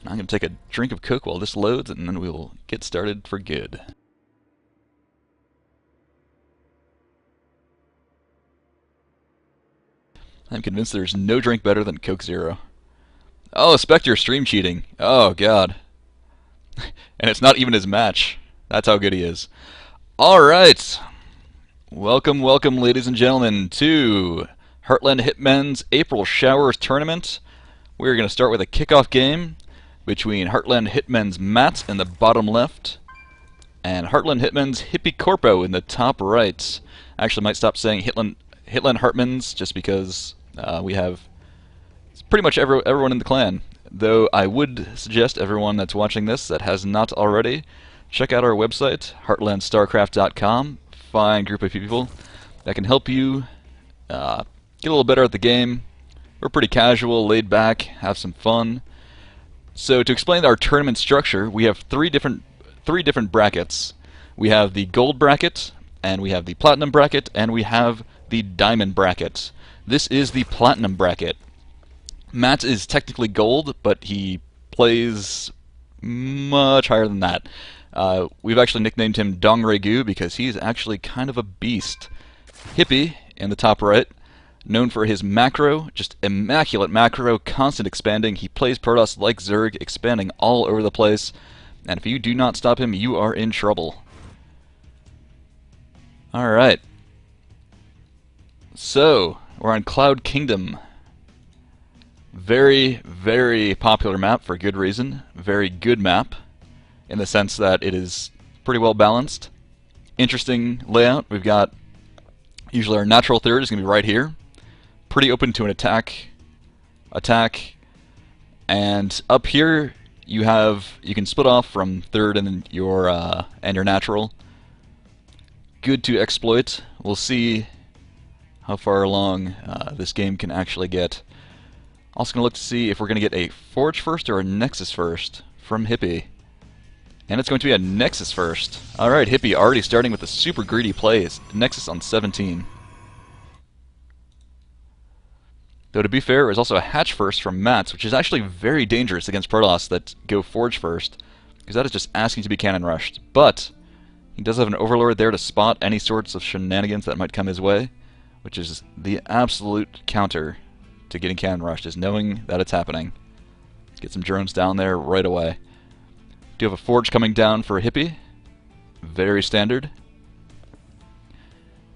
I'm going to take a drink of Coke while this loads, and then we will get started for good. I'm convinced there's no drink better than Coke Zero. Oh, Spectre stream cheating. Oh, God. And it's not even his match. That's how good he is. Alright. Welcome, welcome, ladies and gentlemen, to Heartland Hitmen's April Showers Tournament. We're going to start with a kickoff game between Heartland Hitmen's Matz in the bottom left and Heartland Hitmen's HyppiCorpo in the top right. Actually, might stop saying Hitland Hartmans just because we have pretty much everyone in the clan. Though I would suggest everyone that's watching this that has not already, check out our website, heartlandstarcraft.com. Fine group of people that can help you get a little better at the game. We're pretty casual, laid back, have some fun. So to explain our tournament structure, we have three different brackets. We have the gold bracket, and we have the platinum bracket, and we have the diamond bracket. This is the platinum bracket. Matt is technically gold, but he plays much higher than that. We've actually nicknamed him Dong Regu because he's actually kind of a beast. Hippie in the top right, known for his macro, just immaculate macro, constant expanding. He plays Protoss like Zerg, expanding all over the place. And if you do not stop him, you are in trouble. Alright. So, we're on Cloud Kingdom. Very, very popular map for good reason. Very good map in the sense that it is pretty well balanced. Interesting layout. We've got usually our natural third is going to be right here. Pretty open to an attack, and up here you can split off from third and your natural. Good to exploit. We'll see how far along this game can actually get. Also going to look to see if we're going to get a Forge first or a Nexus first from Hippie. And it's going to be a Nexus first. Alright, Hippie already starting with the super greedy plays. Nexus on 17. Though to be fair, there's also a Hatch first from Matz, which is actually very dangerous against Protoss that go Forge first, because that is just asking to be cannon rushed. But he does have an Overlord there to spot any sorts of shenanigans that might come his way, which is the absolute counter to getting cannon rushed, is knowing that it's happening. Let's get some drones down there right away. Do you have a Forge coming down for a Hippie? Very standard.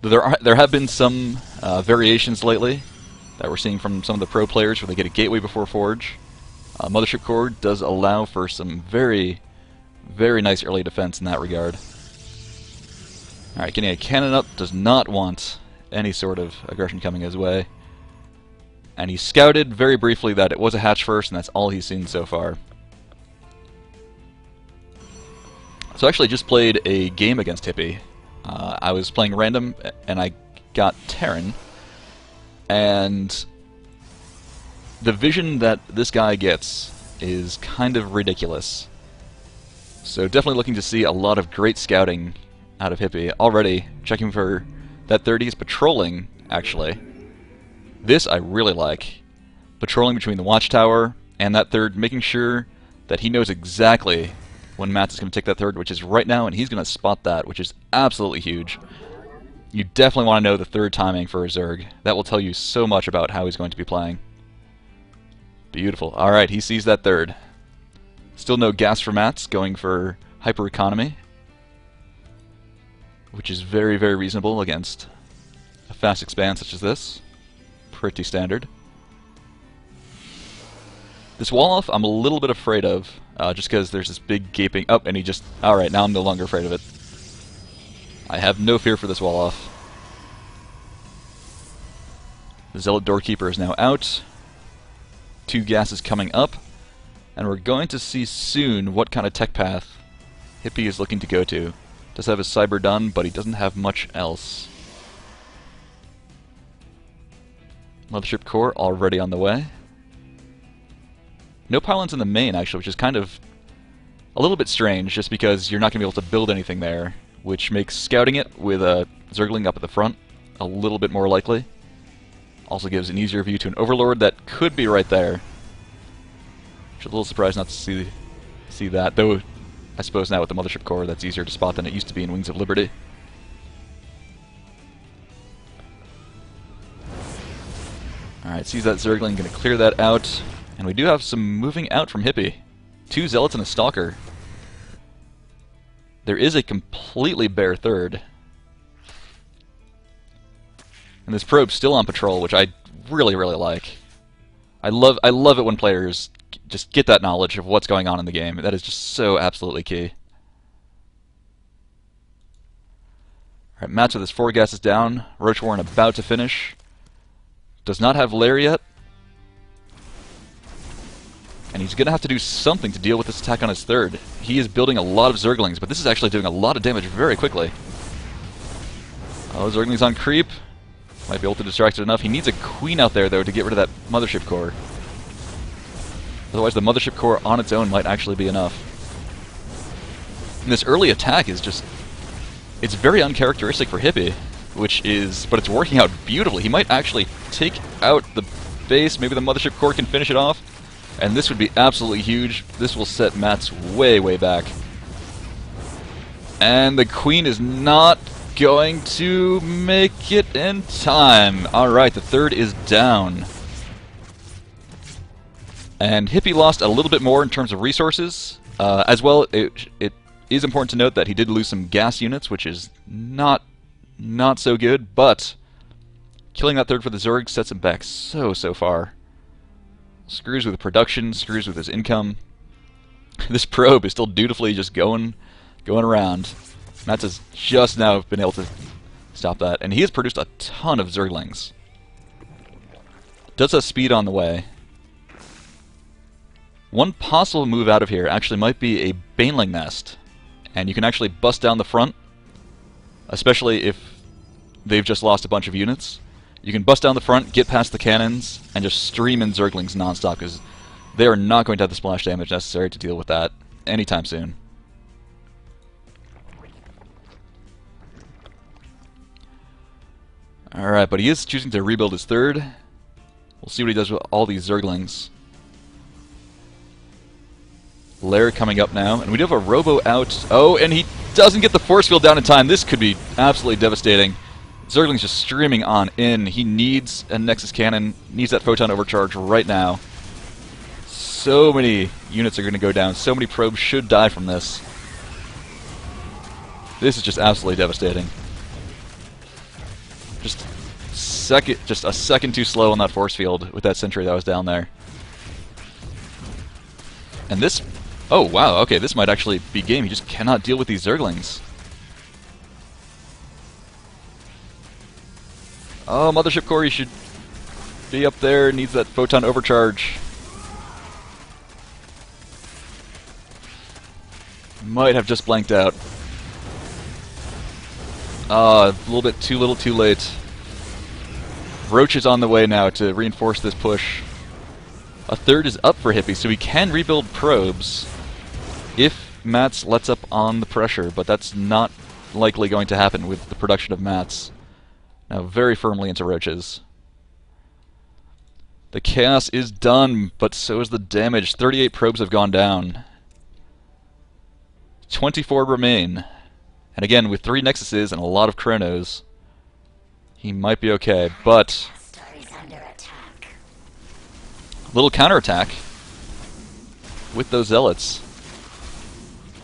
There have been some variations lately that we're seeing from some of the pro players where they get a gateway before Forge. Mothership Core does allow for some very, very nice early defense in that regard. Alright, getting a cannon up does not want any sort of aggression coming his way. And he scouted very briefly that it was a Hatch first, and that's all he's seen so far. So I actually just played a game against Hippie. I was playing random, and I got Terran. And the vision that this guy gets is kind of ridiculous. So definitely looking to see a lot of great scouting out of Hippie. Already checking for that 30. He's patrolling, actually. This I really like. Patrolling between the watchtower and that third, making sure that he knows exactly when Matz is going to take that third, which is right now, and he's going to spot that, which is absolutely huge. You definitely want to know the third timing for a Zerg. That will tell you so much about how he's going to be playing. Beautiful. Alright, he sees that third. Still no gas for Matz, going for hyper economy, which is very, very reasonable against a fast expand such as this. Pretty standard. This wall off I'm a little bit afraid of, just because there's this big gaping... Oh, and he just... Alright, now I'm no longer afraid of it. I have no fear for this wall off. The Zealot Doorkeeper is now out. 2 gases coming up. And we're going to see soon what kind of tech path Hippie is looking to go to. Does have his cyber done, but he doesn't have much else. Mothership Core already on the way. No pylons in the main, actually, which is kind of a little bit strange, just because you're not going to be able to build anything there, which makes scouting it with a Zergling up at the front a little bit more likely. Also gives an easier view to an Overlord that could be right there. Which is a little surprised not to see that, though I suppose now with the Mothership Core that's easier to spot than it used to be in Wings of Liberty. Alright, sees that Zergling, gonna clear that out. And we do have some moving out from Hippie. 2 Zealots and a Stalker. There is a completely bare third. And this probe's still on patrol, which I really, really like. I love it when players just get that knowledge of what's going on in the game. That is just so absolutely key. Alright, Matz with his 4 gases down. Roach Warren about to finish. Does not have Lair yet. And he's going to have to do something to deal with this attack on his third. He is building a lot of Zerglings, but this is actually doing a lot of damage very quickly. Oh, Zergling's on creep. Might be able to distract it enough. He needs a Queen out there, though, to get rid of that Mothership Core. Otherwise, the Mothership Core on its own might actually be enough. And this early attack is just... it's very uncharacteristic for Hippie, but it's working out beautifully. He might actually take out the base. Maybe the Mothership Core can finish it off. And this would be absolutely huge. This will set Matz way, way back. And the Queen is not going to make it in time. Alright, the third is down. And Hippie lost a little bit more in terms of resources. As well, it is important to note that he did lose some gas units, which is not so good, but killing that third for the Zerg sets him back so far. Screws with production, screws with his income. This probe is still dutifully just going around. Matz has just now been able to stop that, and he has produced a ton of Zerglings. Does have speed on the way. One possible move out of here actually might be a Baneling Nest, and you can actually bust down the front, especially if they've just lost a bunch of units. You can bust down the front, get past the cannons, and just stream in Zerglings non-stop, because they are not going to have the splash damage necessary to deal with that anytime soon. Alright, but he is choosing to rebuild his third. We'll see what he does with all these Zerglings. Lair coming up now, and we do have a Robo out. Oh, and he doesn't get the force field down in time. This could be absolutely devastating. Zergling's just streaming on in. He needs a Nexus Cannon, needs that Photon Overcharge right now. So many units are going to go down. So many probes should die from this. This is just absolutely devastating. Just a second too slow on that force field with that sentry that was down there. And this... oh, wow, okay, this might actually be game. He just cannot deal with these Zerglings. Oh, Mothership Core, you should be up there. Needs that Photon Overcharge. Might have just blanked out. A little bit too little too late. Roach is on the way now to reinforce this push. A third is up for Hippie, so he can rebuild probes if Matz lets up on the pressure, but that's not likely going to happen with the production of Matz. Now very firmly into Roaches. The chaos is done, but so is the damage. 38 probes have gone down. 24 remain. And again, with 3 Nexuses and a lot of Chronos, he might be okay, but... little counterattack with those Zealots.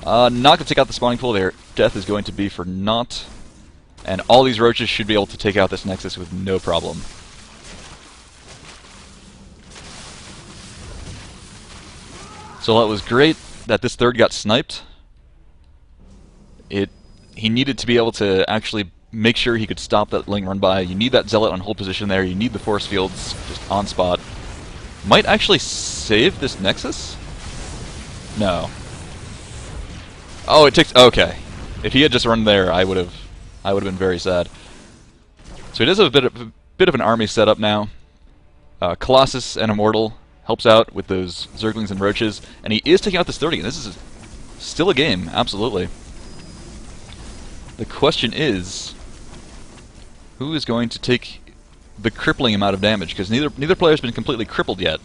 Not going to take out the spawning pool there. Death is going to be for naught. And all these Roaches should be able to take out this Nexus with no problem. So while it was great that this third got sniped, he needed to be able to actually make sure he could stop that Ling run by. You need that Zealot on hold position there. You need the force fields just on spot. Might actually save this Nexus? No. Oh, it takes... okay. If he had just run there, I would have been very sad. So he does have a bit of an army set up now. Colossus and Immortal helps out with those Zerglings and Roaches, and he is taking out this 30, and this is still a game, absolutely. The question is, who is going to take the crippling amount of damage? Because neither player has been completely crippled yet.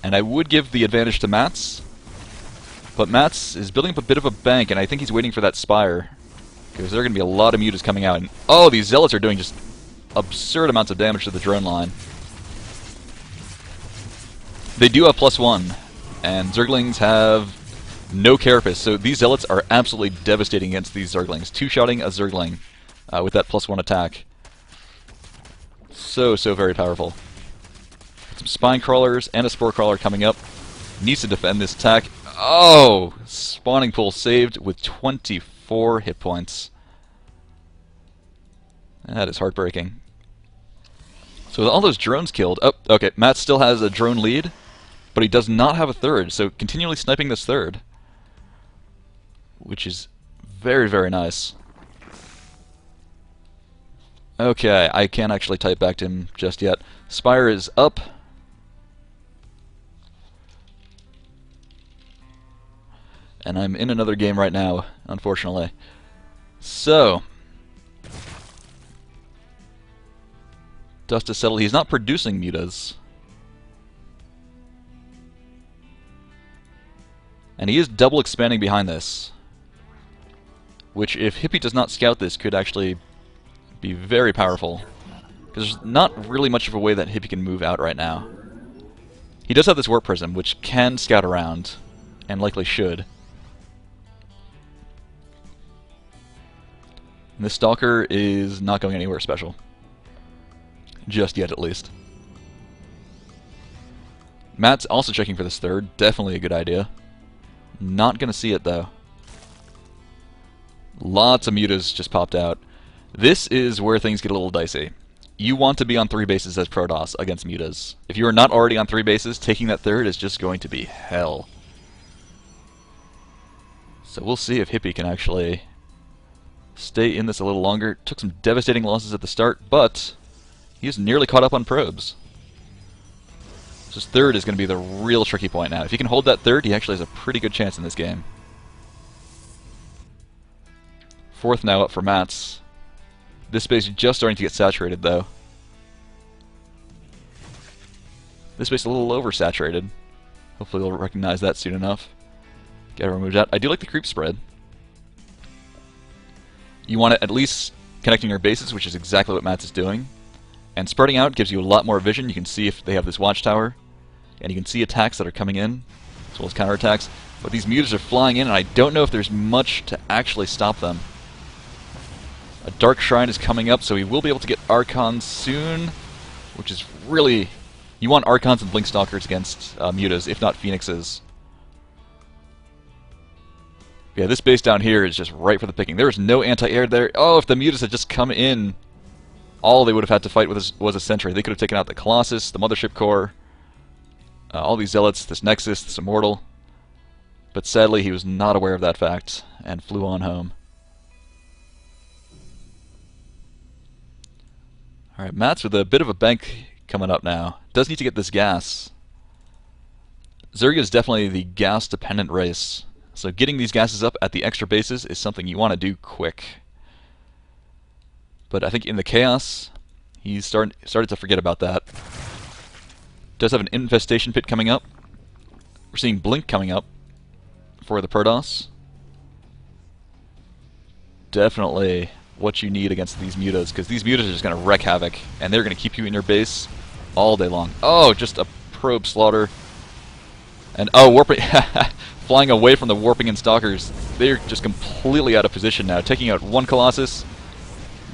And I would give the advantage to Matz, but Matz is building up a bit of a bank, and I think he's waiting for that Spire, because there are going to be a lot of mutas coming out. And oh, these Zealots are doing just absurd amounts of damage to the drone line. They do have +1, and Zerglings have no Carapace, so these Zealots are absolutely devastating against these Zerglings. Two-shotting a Zergling with that +1 attack. So very powerful. Some Spine Crawlers and a Spore Crawler coming up. Needs to defend this attack. Oh! Spawning Pool saved with 24 hit points. That is heartbreaking. So with all those drones killed... Oh, okay, Matt still has a drone lead, but he does not have a third, so continually sniping this third. Which is very nice. Okay, I can't actually type back to him just yet. Spire is up. And I'm in another game right now, unfortunately. So, dust has settled. He's not producing mutas. And he is double expanding behind this. Which, if Hippie does not scout this, could actually be very powerful. Because there's not really much of a way that Hippie can move out right now. He does have this Warp Prism, which can scout around, and likely should. And this Stalker is not going anywhere special. Just yet, at least. Matt's also checking for this third. Definitely a good idea. Not going to see it, though. Lots of mutas just popped out. This is where things get a little dicey. You want to be on 3 bases as Protoss against mutas. If you are not already on 3 bases, taking that third is just going to be hell. So we'll see if Hippie can actually stay in this a little longer. Took some devastating losses at the start, but he is nearly caught up on probes. So his third is going to be the real tricky point now. If he can hold that third, he actually has a pretty good chance in this game. Fourth now up for Matz. This space is just starting to get saturated, though. This space is a little oversaturated. Hopefully they'll recognize that soon enough. Get everyone moved out. I do like the creep spread. You want to at least connecting your bases, which is exactly what Matz is doing. And spreading out gives you a lot more vision. You can see if they have this watchtower, and you can see attacks that are coming in, as well as counterattacks. But these mutas are flying in, and I don't know if there's much to actually stop them. A Dark Shrine is coming up, so he will be able to get Archons soon, which is really... You want Archons and Blinkstalkers against mutas, if not Phoenixes. Yeah, this base down here is just right for the picking. There is no anti-air there. Oh, if the mutas had just come in, all they would have had to fight with was a sentry. They could have taken out the Colossus, the Mothership Core, all these Zealots, this Nexus, this Immortal. But sadly, he was not aware of that fact, and flew on home. Alright, Matz with a bit of a bank coming up now. Does need to get this gas. Zerg is definitely the gas-dependent race. So getting these gases up at the extra bases is something you want to do quick. But I think in the chaos, he's started to forget about that. Does have an infestation pit coming up. We're seeing Blink coming up for the Protoss. Definitely what you need against these mutas, because these mutas are just going to wreak havoc, and they're going to keep you in your base all day long. Oh, just a probe slaughter. And oh, warping, flying away from the warping and stalkers. They're just completely out of position now, taking out 1 Colossus,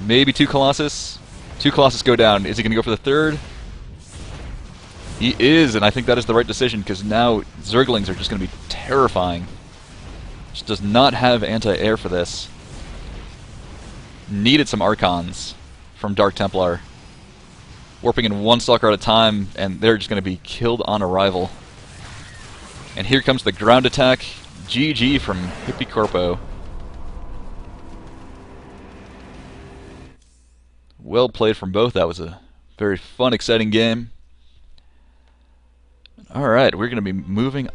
maybe 2 Colossus. 2 Colossus go down. Is he going to go for the third? He is, and I think that is the right decision, because now Zerglings are just going to be terrifying. Just does not have anti-air for this. Needed some Archons from Dark Templar. Warping in 1 Stalker at a time, and they're just going to be killed on arrival. And here comes the ground attack. GG from HyppiCorpo. Well played from both. That was a very fun, exciting game. Alright, we're going to be moving